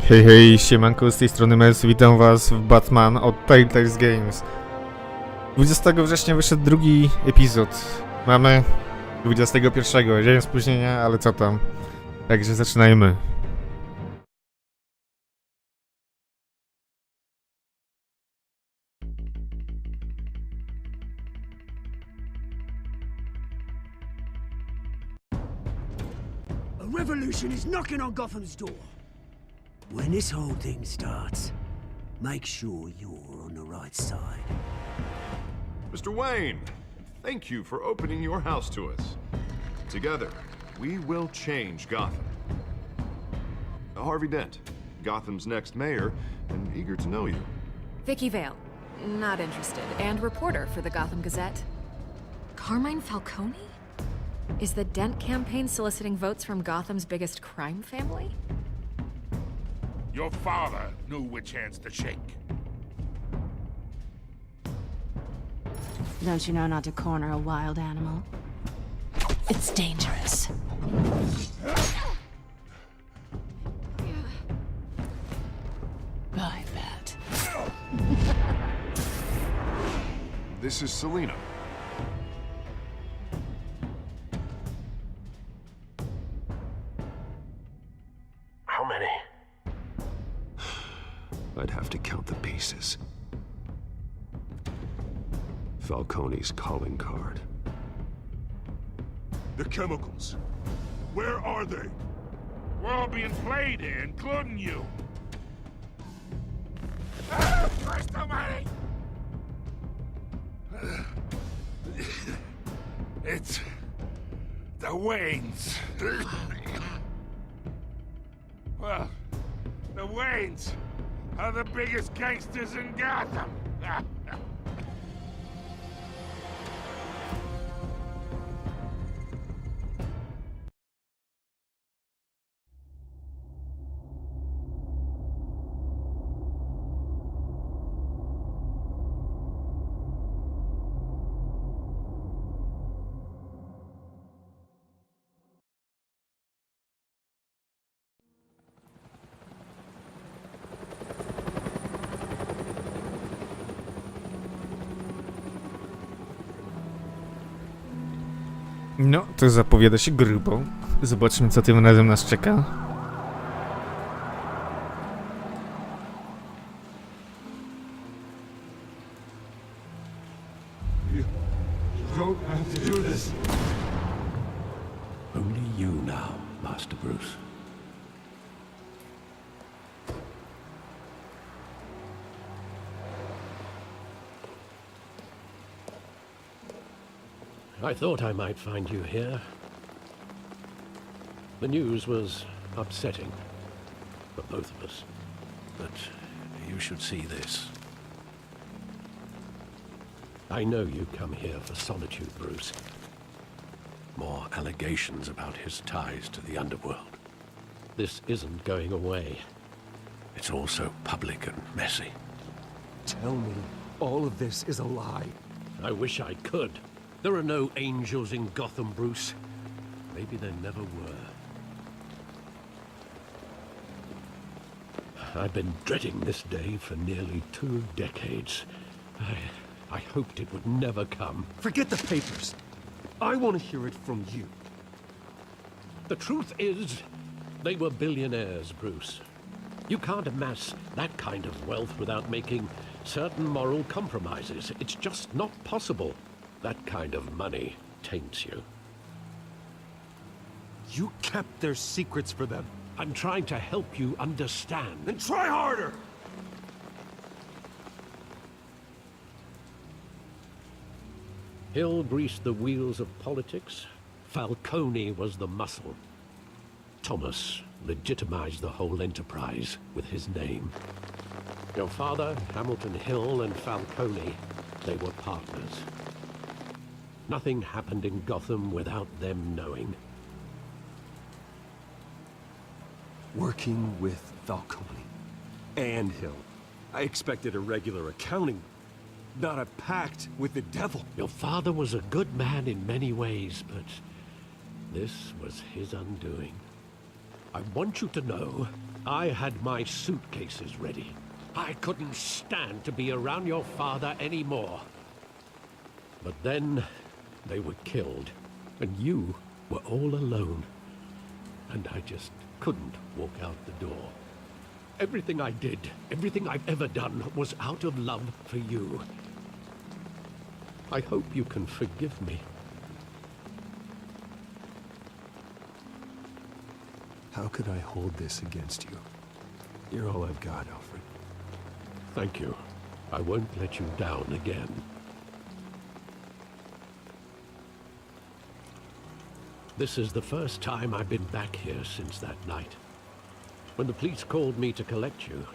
Hej, hej, siemanko, z tej strony Mes, witam was w Batman od Telltale Games. 20 września wyszedł drugi epizod. Mamy 21. Dzień spóźnienia, ale co tam. Także zaczynajmy. A revolution is knocking on Gotham's door. When this whole thing starts, make sure you're on the right side. Mr. Wayne, thank you for opening your house to us. Together, we will change Gotham. Harvey Dent, Gotham's next mayor, and eager to know you. Vicky Vale, not interested, and reporter for the Gotham Gazette. Carmine Falcone? Is the Dent campaign soliciting votes from Gotham's biggest crime family? Your father knew which hands to shake. Don't you know not to corner a wild animal? It's dangerous. I bet. This is Selina. How many? I'd have to count the pieces. Falcone's calling card. The chemicals. Where are they? We're all being played here, including you. Christ almighty! It's the Waynes. Well, the Waynes are the biggest gangsters in Gotham. No, to zapowiada się grubo. Zobaczmy, co tym razem nas czeka. Don't have to do this. Only you now, Master Bruce. I thought I might find you here. The news was upsetting for both of us. But you should see this. I know you come here for solitude, Bruce. More allegations about his ties to the underworld. This isn't going away. It's all so public and messy. Tell me all of this is a lie. I wish I could. There are no angels in Gotham, Bruce. Maybe there never were. I've been dreading this day for nearly 2 decades. I hoped it would never come. Forget the papers. I want to hear it from you. The truth is, they were billionaires, Bruce. You can't amass that kind of wealth without making certain moral compromises. It's just not possible. That kind of money taints you. You kept their secrets for them. I'm trying to help you understand. Then try harder! Hill greased the wheels of politics. Falcone was the muscle. Thomas legitimized the whole enterprise with his name. Your father, Hamilton Hill, and Falcone, they were partners. Nothing happened in Gotham without them knowing. Working with Falcone and Hill. I expected a regular accounting, not a pact with the devil. Your father was a good man in many ways, but this was his undoing. I want you to know I had my suitcases ready. I couldn't stand to be around your father anymore. But then they were killed, and you were all alone. And I just couldn't walk out the door. Everything I did, everything I've ever done, was out of love for you. I hope you can forgive me. How could I hold this against you? You're all I've got, Alfred. Thank you. I won't let you down again. This is the first time I've been back here since that night. When the police called me to collect you,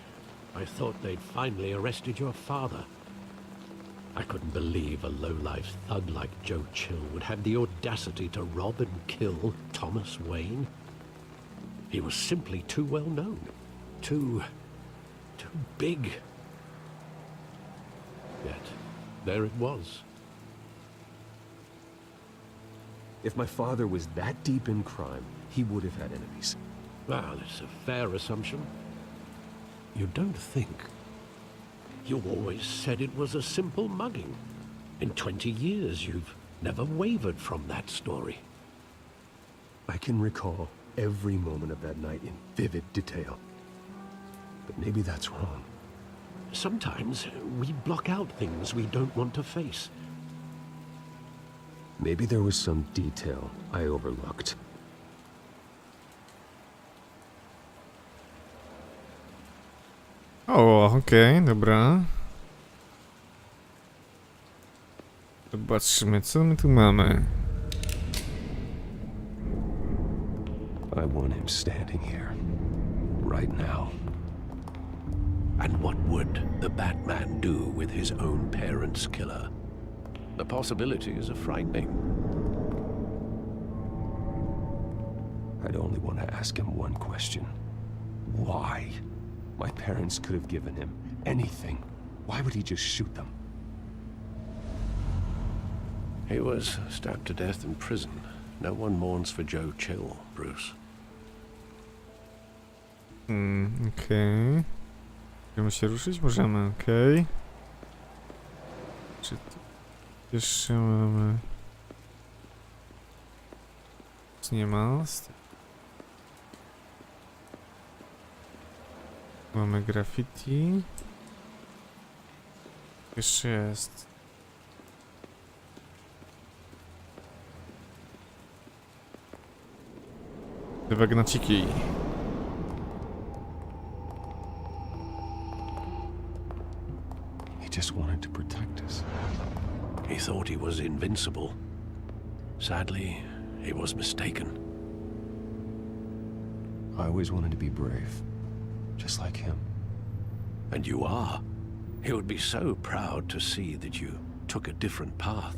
I thought they'd finally arrested your father. I couldn't believe a low-life thug like Joe Chill would have the audacity to rob and kill Thomas Wayne. He was simply too well known. Too big. Yet, there it was. If my father was that deep in crime, he would have had enemies. Well, it's a fair assumption. You don't think? You always said it was a simple mugging. In 20 years, you've never wavered from that story. I can recall every moment of that night in vivid detail. But maybe that's wrong. Sometimes we block out things we don't want to face. Maybe there was some detail I overlooked. O, okej, dobra. Zobaczmy, co my tu mamy. I want him standing here, right now. And what would the Batman do with his own parents' killer? The possibilities are frightening. I'd only want to ask him one question. Why? My parents could have given him anything. Why would he just shoot them? He was stabbed to death in prison. No one mourns for Joe Chill, Bruce. Okej. Możemy się ruszyć? Możemy, okej. Czy tu jeszcze mamy... Nic nie ma. Mamy graffiti. Jeszcze jest. Te wagnaciki. He just wanted to protect us. He thought he was invincible. Sadly, he was mistaken. I always wanted to be brave, just like him. And you are. He would be so proud to see that you took a different path.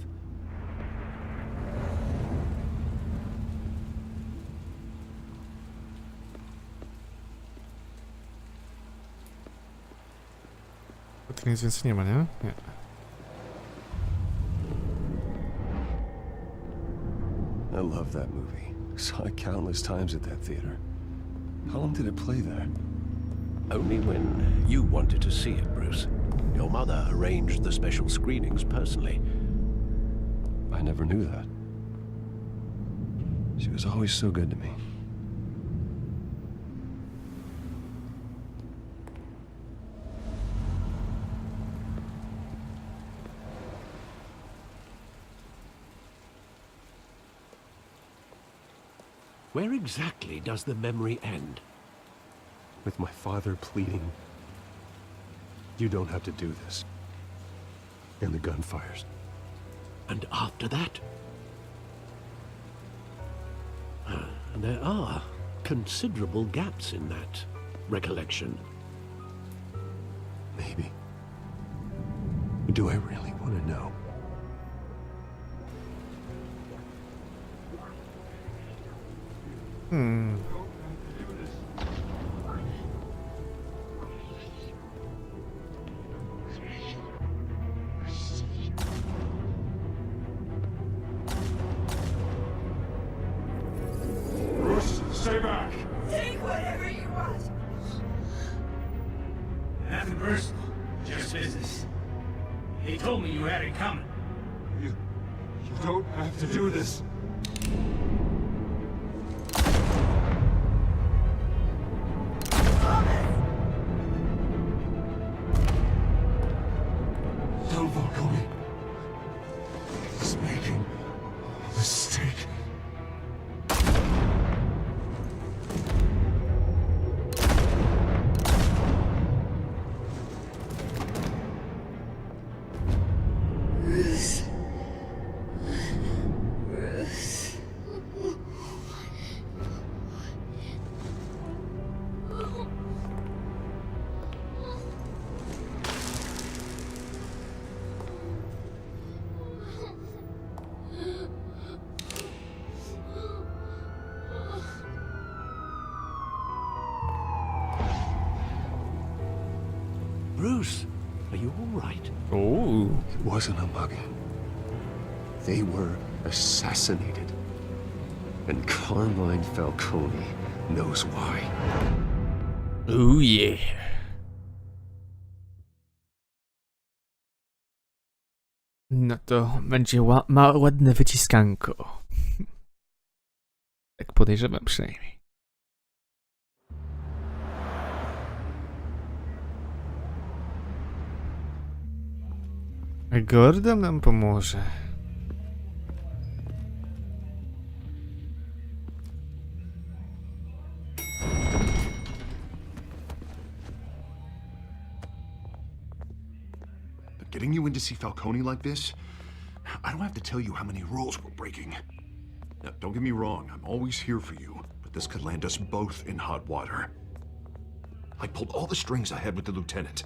Tu nic więcej nie ma, nie? Nie. I love that movie. Saw it countless times at that theater. How long did it play there? Only when you wanted to see it, Bruce. Your mother arranged the special screenings personally. I never knew that. She was always so good to me. Where exactly does the memory end? With my father pleading, "You don't have to do this." And the gun fires. And after that? There are considerable gaps in that recollection. Maybe. Do I really want to know? Bruce, stay back! Take whatever you want. He told me you had it coming. You don't have to do this. Tell Falcone. He's making a mistake. Bruce, are you all right? Uuu. It wasn't a mugging. They were assassinated. And Carmine Falcone knows why. Ooh yeah. No to będzie ładne wyciskanko. Tak podejrzewam przynajmniej. Gordon nam pomoże. Getting you in to see Falcone like this? I don't have to tell you how many rules we're breaking. Now, don't get me wrong, I'm always here for you, but this could land us both in hot water. I pulled all the strings I had with the lieutenant.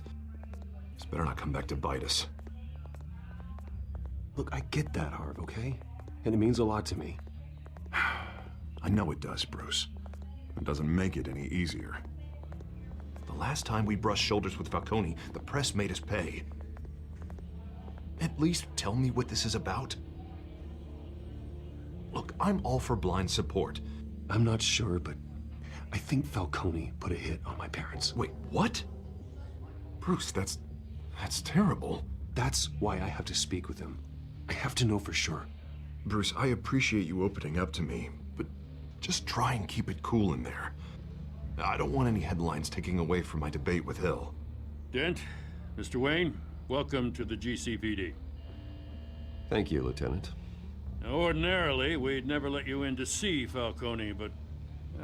This better not come back to bite us. Look, I get that, Harv, okay? And it means a lot to me. I know it does, Bruce. It doesn't make it any easier. The last time we brushed shoulders with Falcone, the press made us pay. At least tell me what this is about. Look, I'm all for blind support. I'm not sure, but I think Falcone put a hit on my parents. Wait, what? Bruce, that's terrible. That's why I have to speak with him. I have to know for sure. Bruce, I appreciate you opening up to me, but just try and keep it cool in there. I don't want any headlines taking away from my debate with Hill. Dent, Mr. Wayne, welcome to the GCPD. Thank you, Lieutenant. Now, ordinarily, we'd never let you in to see Falcone, but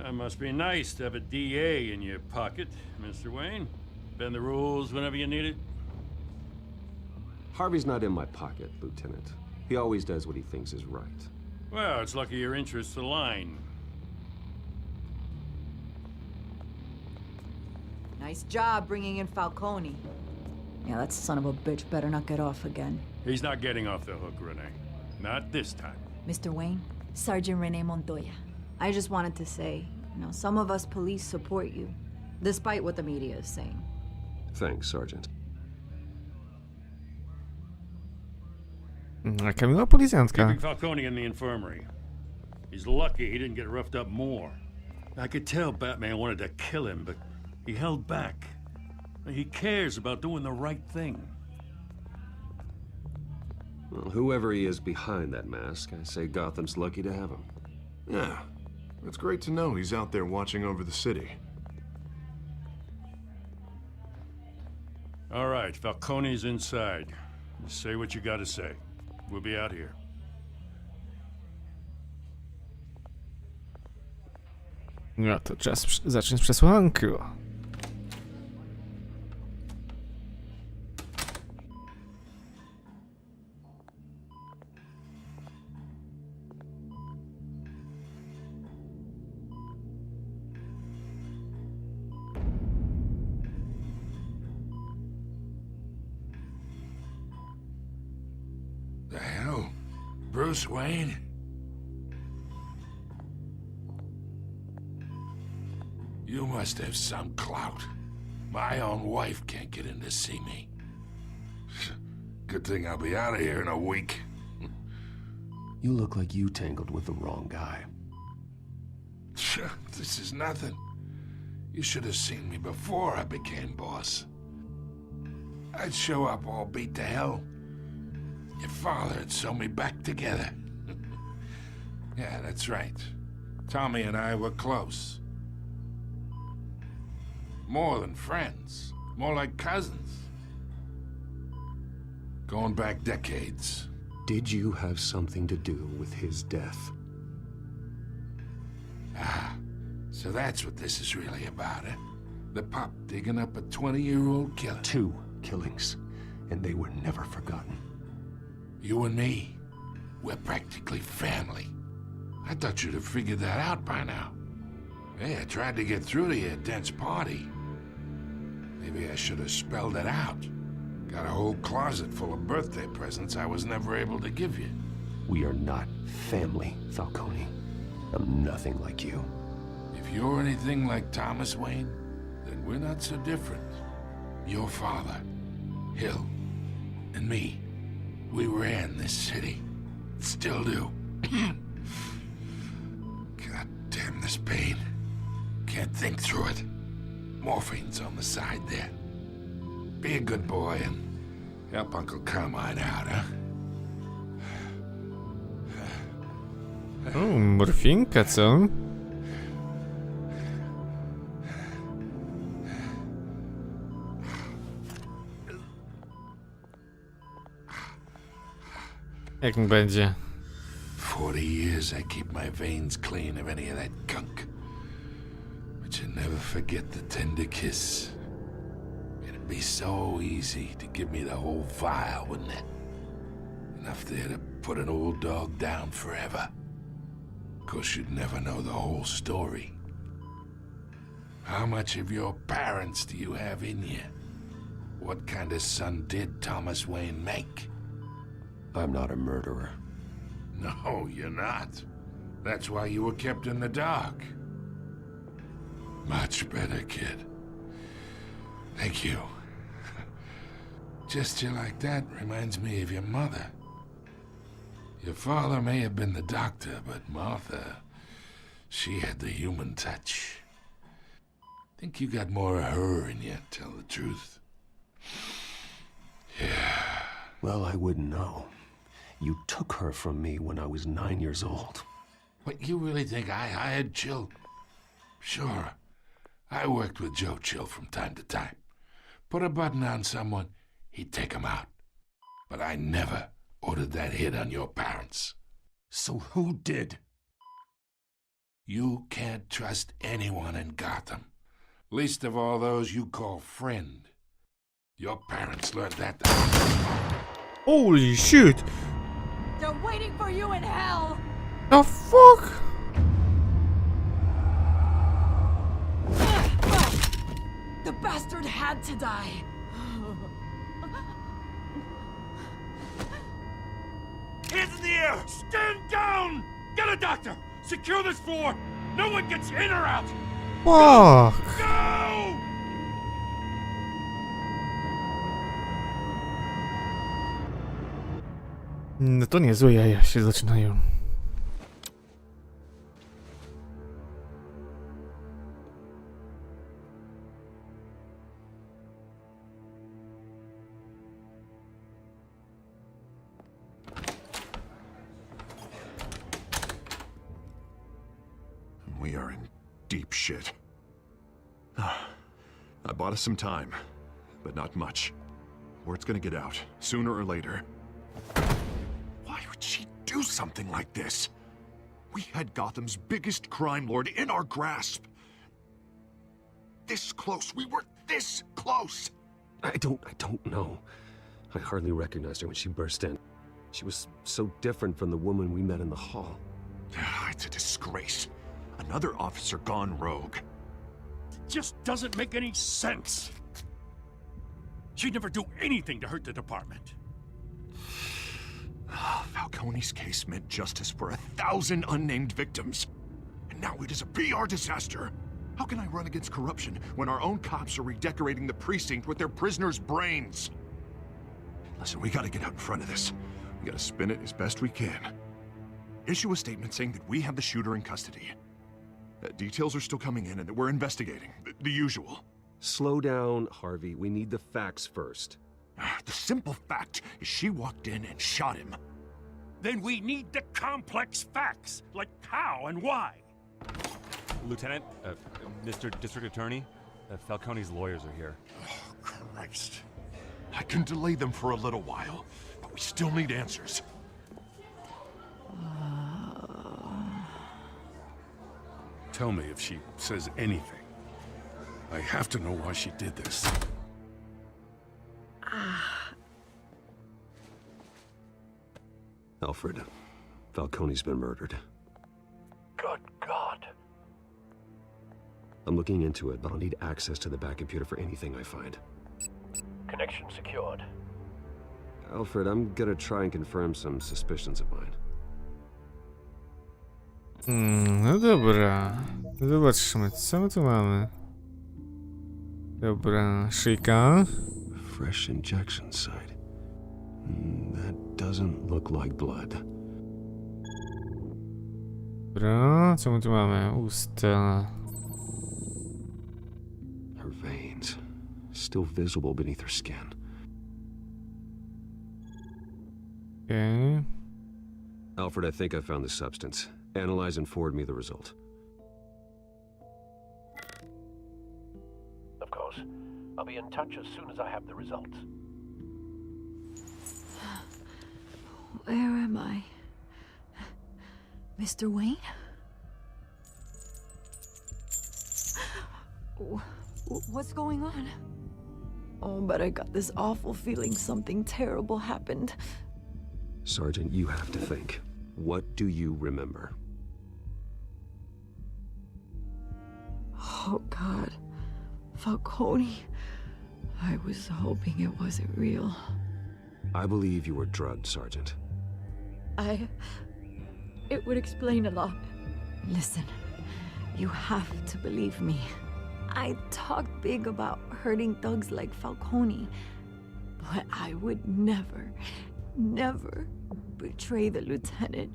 it must be nice to have a DA in your pocket, Mr. Wayne. Bend the rules whenever you need it. Harvey's not in my pocket, Lieutenant. He always does what he thinks is right. Well, it's lucky your interests align. Nice job bringing in Falcone. Yeah, that son of a bitch better not get off again. He's not getting off the hook, Renee. Not this time. Mr. Wayne, Sergeant Renee Montoya. I just wanted to say, some of us police support you, despite what the media is saying. Thanks, Sergeant. Jaka miła policjantka. Keeping Falcone in the infirmary. He's lucky he didn't get roughed up more. I could tell Batman wanted to kill him, but he held back. He cares about doing the right thing. Well, whoever he is behind that mask, I say Gotham's lucky to have him. Yeah, it's great to know he's out there watching over the city. All right, Falcone's inside. Just say what you gotta say. We'll be out here. No to czas zacząć przesłankę. The hell? Bruce Wayne? You must have some clout. My own wife can't get in to see me. Good thing I'll be out of here in a week. You look like you tangled with the wrong guy. This is nothing. You should have seen me before I became boss. I'd show up all beat to hell, Your father had sewn me back together. Yeah, that's right. Tommy and I were close. More than friends. More like cousins. Going back decades. Did you have something to do with his death? Ah, so that's what this is really about, eh? The pup digging up a 20-year-old killer. 2 killings, and they were never forgotten. You and me, we're practically family. I thought you'd have figured that out by now. Hey, I tried to get through to your dense party. Maybe I should have spelled it out. Got a whole closet full of birthday presents I was never able to give you. We are not family, Falcone. I'm nothing like you. If you're anything like Thomas Wayne, then we're not so different. Your father, Hill, and me, we ran this city. Still do. God damn this pain. Can't think through it. Morphine's on the side there. Be a good boy and help Uncle Carmine out, huh? O, morfinka, co? Jak mu będzie? 40 years I keep my veins clean of any of that gunk. But you never forget the tender kiss. It'd be so easy to give me the whole vial, wouldn't it? Enough there to put an old dog down forever. Of course, you'd never know the whole story. How much of your parents do you have in you? What kind of son did Thomas Wayne make? I'm not a murderer. No, you're not. That's why you were kept in the dark. Much better, kid. Thank you. Gesture like that reminds me of your mother. Your father may have been the doctor, but Martha, she had the human touch. Think you got more of her in you, tell the truth. Yeah. Well, I wouldn't know. You took her from me when I was 9 years old. What, you really think I hired Chill? Sure. I worked with Joe Chill from time to time. Put a button on someone, he'd take him out. But I never ordered that hit on your parents. So who did? You can't trust anyone in Gotham. Least of all those you call friend. Your parents learned that. Holy shit! They're waiting for you in hell! The fuck? The bastard had to die. Hands in the air! Stand down! Get a doctor! Secure this floor! No one gets in or out! Fuck! Go! No to niezłe jaja się zaczynają. We are in deep shit. I bought us some time, but not much. Word's gonna get out, sooner or later. Why would she do something like this? We had Gotham's biggest crime lord in our grasp. This close, we were this close! I don't know. I hardly recognized her when she burst in. She was so different from the woman we met in the hall. It's a disgrace. Another officer gone rogue. It just doesn't make any sense. She'd never do anything to hurt the department. Falcone's case meant justice for 1,000 unnamed victims. And now it is a PR disaster. How can I run against corruption when our own cops are redecorating the precinct with their prisoners' brains? Listen, we gotta get out in front of this. We gotta spin it as best we can. Issue a statement saying that we have the shooter in custody. Details are still coming in and that we're investigating. The usual. Slow down, Harvey. We need the facts first. The simple fact is she walked in and shot him. Then we need the complex facts, like how and why. Lieutenant, Mr. District Attorney, Falcone's lawyers are here. Oh, Christ. I can delay them for a little while, but we still need answers. Tell me if she says anything. I have to know why she did this. Alfred, Falcone's been murdered. Good God. I'm looking into it, but I'll need access to the back computer for anything I find. Connection secured. Alfred, I'm gonna try and confirm some suspicions of mine. No dobra. Zobaczmy, co my tu mamy. Dobra, szyjka. Fresh injection site. That doesn't look like blood. Dobra, co my tu mamy? Usta. Her veins, still visible beneath her skin. Okay. Alfred, I think I found the substance. Analyze and forward me the result. Of course. I'll be in touch as soon as I have the results. Where am I? Mr. Wayne? What's going on? Oh, but I got this awful feeling something terrible happened. Sergeant, you have to think. What do you remember? Oh, God. Falcone. I was hoping it wasn't real. I believe you were drugged, Sergeant. It would explain a lot. Listen, you have to believe me. I talked big about hurting thugs like Falcone, but I would never betray the lieutenant.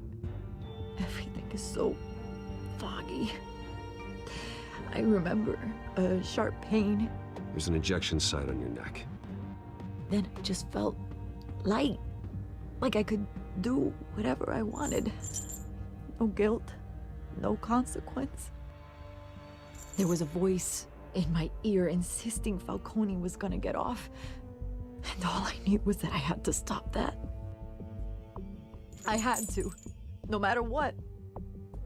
Everything is so foggy. I remember a sharp pain. There's an injection site on your neck. Then I just felt light, like I could do whatever I wanted. No guilt, no consequence. There was a voice in my ear insisting Falcone was gonna get off. And all I knew was that I had to stop that. I had to, no matter what.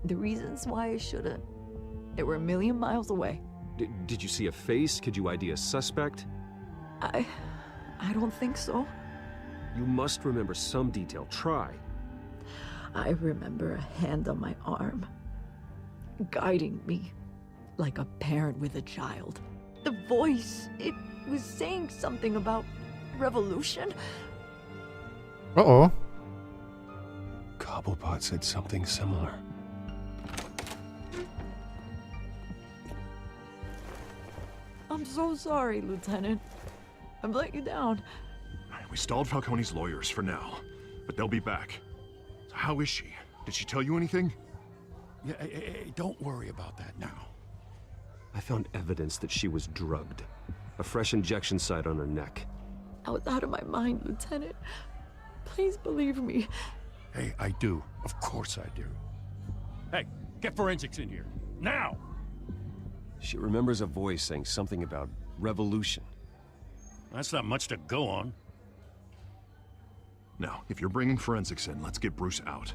The reasons why I shouldn't, they were a million miles away. Did you see a face? Could you ID a suspect? I don't think so. You must remember some detail. Try. I remember a hand on my arm, guiding me like a parent with a child. The voice, it was saying something about revolution. Uh-oh. Cobblepot said something similar. I'm so sorry, Lieutenant. I've let you down. We stalled Falcone's lawyers for now, but they'll be back. So how is she? Did she tell you anything? Yeah, don't worry about that now. I found evidence that she was drugged. A fresh injection site on her neck. I was out of my mind, Lieutenant. Please believe me. Hey, I do. Of course I do. Hey, get forensics in here. Now! She remembers a voice saying something about revolution. That's not much to go on. Now, if you're bringing forensics in, let's get Bruce out.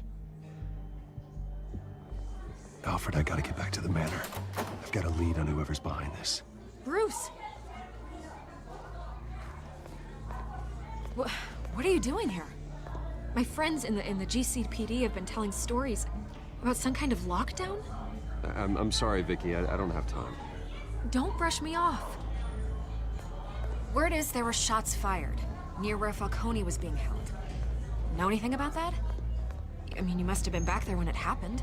Alfred, I gotta get back to the manor. I've got a lead on whoever's behind this. Bruce! What are you doing here? My friends in the GCPD have been telling stories about some kind of lockdown? I'm sorry, Vicky. I don't have time. Don't brush me off. Word is there were shots fired near where Falcone was being held. Know anything about that? I mean, you must have been back there when it happened.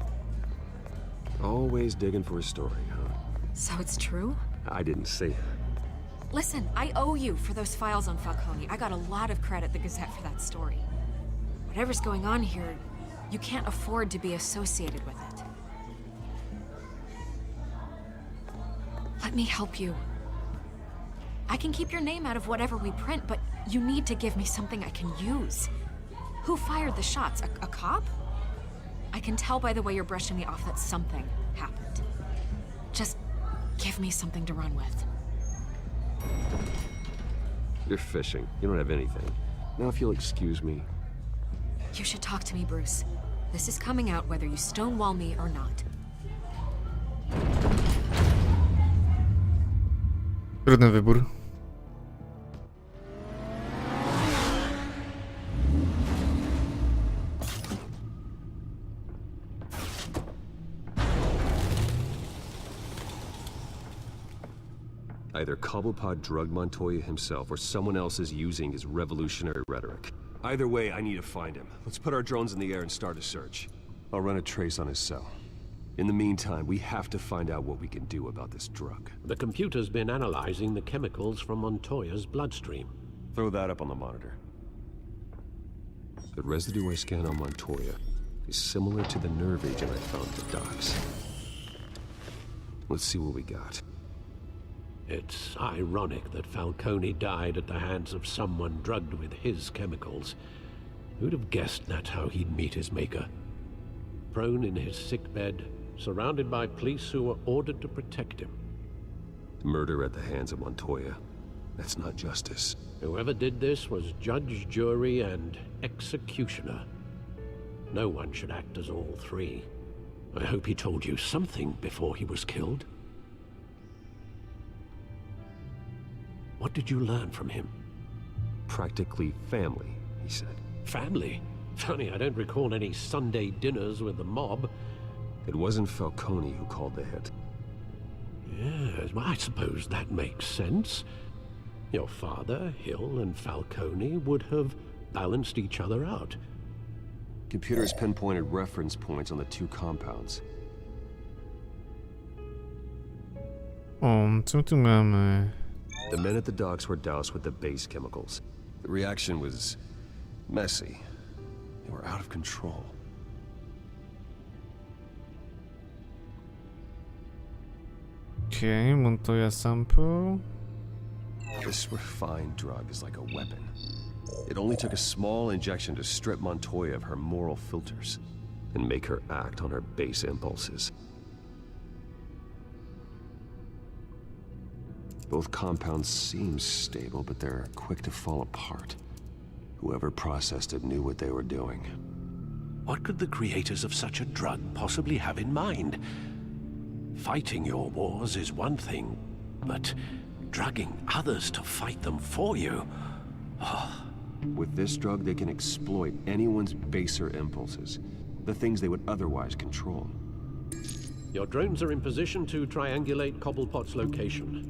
Always digging for a story, huh? So it's true? I didn't say that. Listen, I owe you for those files on Falcone. I got a lot of credit the Gazette for that story. Whatever's going on here, you can't afford to be associated with it. Let me help you. I can keep your name out of whatever we print, but you need to give me something I can use. Who fired the shots? A cop? I can tell by the way you're brushing me off that something happened. Just give me something to run with. You're fishing. You don't have anything. Now, if you'll excuse me. You should talk to me, Bruce. This is coming out whether you stonewall me or not. Trudny wybór. Either Cobblepot drugged Montoya himself, or someone else is using his revolutionary rhetoric. Either way, I need to find him. Let's put our drones in the air and start a search. I'll run a trace on his cell. In the meantime, we have to find out what we can do about this drug. The computer's been analyzing the chemicals from Montoya's bloodstream. Throw that up on the monitor. The residue I scan on Montoya is similar to the nerve agent I found at the docks. Let's see what we got. It's ironic that Falcone died at the hands of someone drugged with his chemicals. Who'd have guessed that's how he'd meet his maker? Prone in his sickbed, surrounded by police who were ordered to protect him. Murder at the hands of Montoya. That's not justice. Whoever did this was judge, jury, and executioner. No one should act as all three. I hope he told you something before he was killed. What did you learn from him? Practically family, he said. Family? Funny, I don't recall any Sunday dinners with the mob. It wasn't Falcone who called the hit. Yes, well, I suppose that makes sense. Your father, Hill, and Falcone would have balanced each other out. Computers pinpointed reference points on the two compounds. Co tu mamy? The men at the docks were doused with the base chemicals. The reaction was messy. They were out of control. Okay, Montoya sample. This refined drug is like a weapon. It only took a small injection to strip Montoya of her moral filters and make her act on her base impulses. Both compounds seem stable, but they're quick to fall apart. Whoever processed it knew what they were doing. What could the creators of such a drug possibly have in mind? Fighting your wars is one thing, but drugging others to fight them for you? Oh. With this drug, they can exploit anyone's baser impulses, the things they would otherwise control. Your drones are in position to triangulate Cobblepot's location.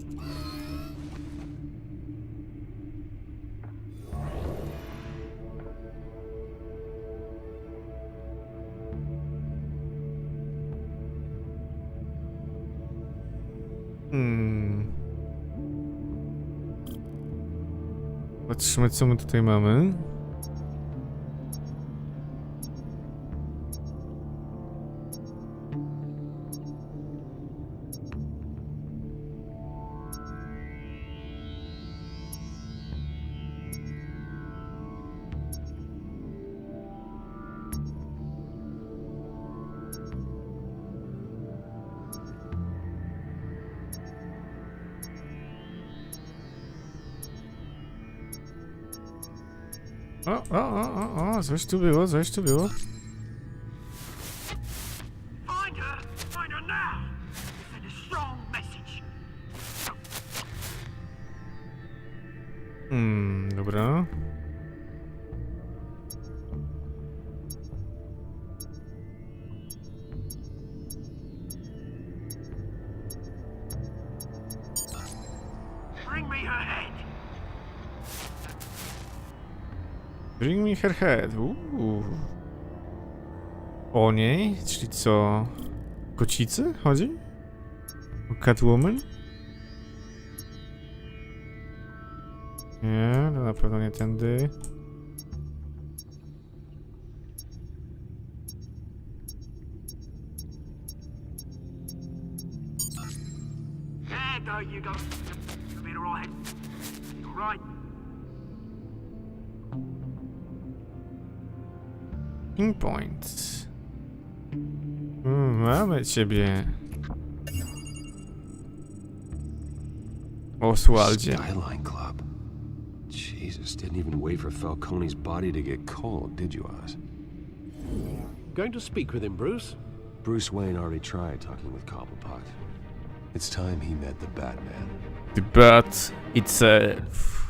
Patrzymy, co my tutaj mamy. O, coś tu było, coś tu było. Find her now! Send a strong message. Dobra. Bring me her head. Bring me her head. O niej? Czyli co? Kocicy chodzi? O Catwoman? Nie, to na pewno nie tędy. There you go. You'll be all right. Pinpoint. Mamy ciebie. Oswaldzie. Skyline Club. Jesus, didn't even wait for Falcone's body to get cold, did you, Oz? Going to speak with him, Bruce? Bruce Wayne already tried talking with Cobblepot. It's time he met the Batman. The Bat itself.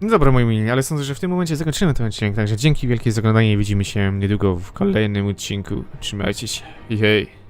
No dobra, moi mili, ale sądzę, że w tym momencie zakończymy ten odcinek, także dzięki wielkie za oglądanie i widzimy się niedługo w kolejnym odcinku. Trzymajcie się i hej!